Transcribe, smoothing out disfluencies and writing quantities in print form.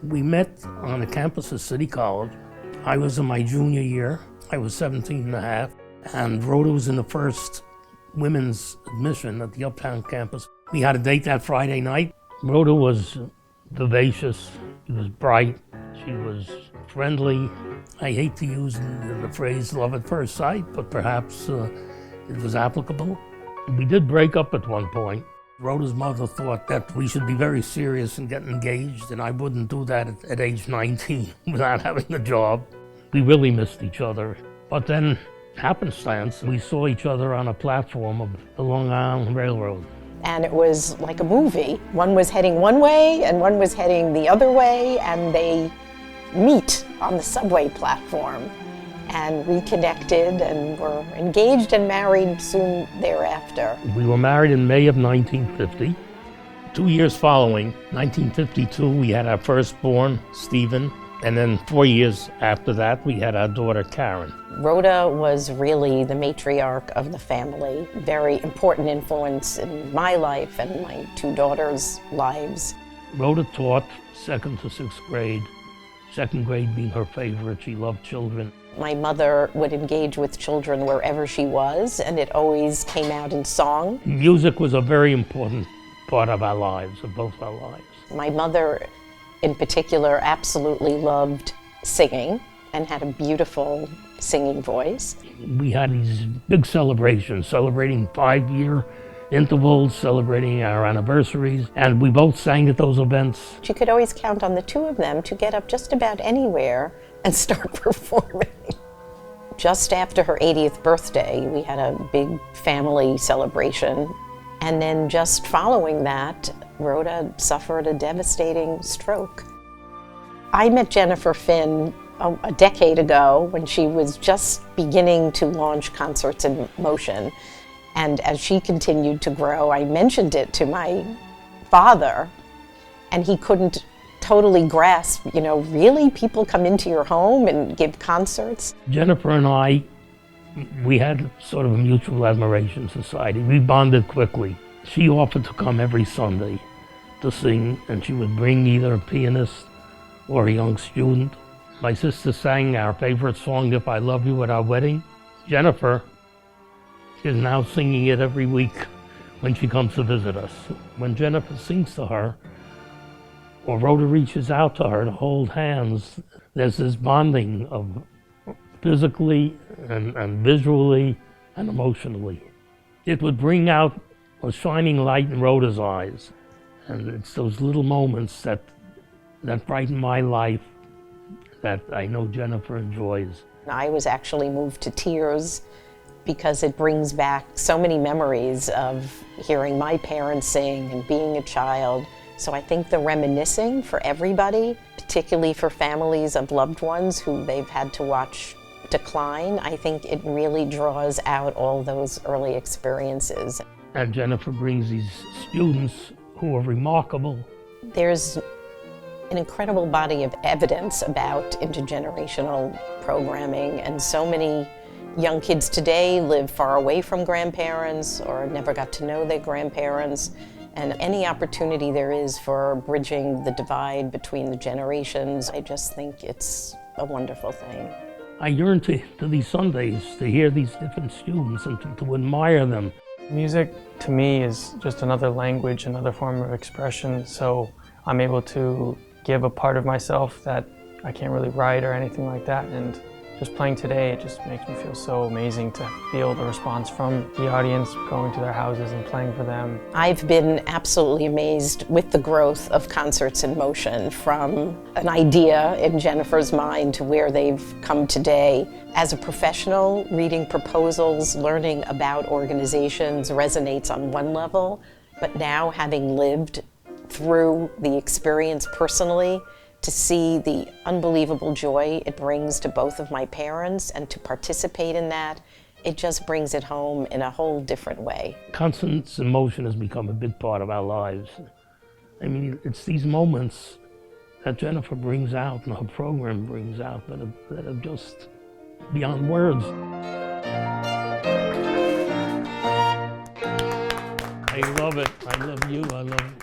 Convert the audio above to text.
We met on the campus of City College. I was in my junior year. I was 17 and a half, and Rhoda was in the first women's admission at the Uptown campus. We had a date that Friday night. Rhoda was vivacious, she was bright, she was friendly. I hate to use the phrase love at first sight, but perhaps it was applicable. We did break up at one point. Rhoda's mother thought that we should be very serious and get engaged, and I wouldn't do that at age 19 without having a job. We really missed each other. But then, happenstance, we saw each other on a platform of the Long Island Railroad. And it was like a movie. One was heading one way and one was heading the other way, and they meet on the subway platform and reconnected and were engaged and married soon thereafter. We were married in May of 1950. 2 years following, 1952, we had our firstborn, Stephen, and then 4 years after that, we had our daughter, Karen. Rhoda was really the matriarch of the family, very important influence in my life and my two daughters' lives. Rhoda taught 2nd to 6th grade, 2nd grade being her favorite. She loved children. My mother would engage with children wherever she was, and it always came out in song. Music was a very important part of our lives, of both our lives. My mother, in particular, absolutely loved singing and had a beautiful singing voice. We had these big celebrations, celebrating 5-year intervals, celebrating our anniversaries, and we both sang at those events. You could always count on the two of them to get up just about anywhere and start performing. Just after her 80th birthday, we had a big family celebration, and then just following that, Rhoda suffered a devastating stroke. I met Jennifer Finn a decade ago when she was just beginning to launch Concerts in Motion. And as she continued to grow, I mentioned it to my father, and he couldn't totally grasp, really people come into your home and give concerts? Jennifer and I, we had sort of a mutual admiration society. We bonded quickly. She offered to come every Sunday to sing, and she would bring either a pianist or a young student. My sister sang our favorite song, If I Love You, at our wedding. Jennifer is now singing it every week when she comes to visit us. When Jennifer sings to her, or Rhoda reaches out to her to hold hands, there's this bonding of physically and visually and emotionally. It would bring out a shining light in Rhoda's eyes. And it's those little moments that brighten my life that I know Jennifer enjoys. I was actually moved to tears because it brings back so many memories of hearing my parents sing and being a child. So I think the reminiscing for everybody, particularly for families of loved ones who they've had to watch decline, I think it really draws out all those early experiences. And Jennifer brings these students who are remarkable. There's an incredible body of evidence about intergenerational programming, and so many young kids today live far away from grandparents or never got to know their grandparents. And any opportunity there is for bridging the divide between the generations, I just think it's a wonderful thing. I yearn to these Sundays to hear these different students and to admire them. Music to me is just another language, another form of expression, so I'm able to give a part of myself that I can't really write or anything like that, and just playing today, it just makes me feel so amazing to feel the response from the audience, going to their houses and playing for them. I've been absolutely amazed with the growth of Concerts in Motion, from an idea in Jennifer's mind to where they've come today. As a professional, reading proposals, learning about organizations resonates on one level, but now having lived through the experience personally, to see the unbelievable joy it brings to both of my parents and to participate in that, it just brings it home in a whole different way. Concerts in Motion has become a big part of our lives. I mean, it's these moments that Jennifer brings out and her program brings out that are just beyond words. I love it. I love you. I love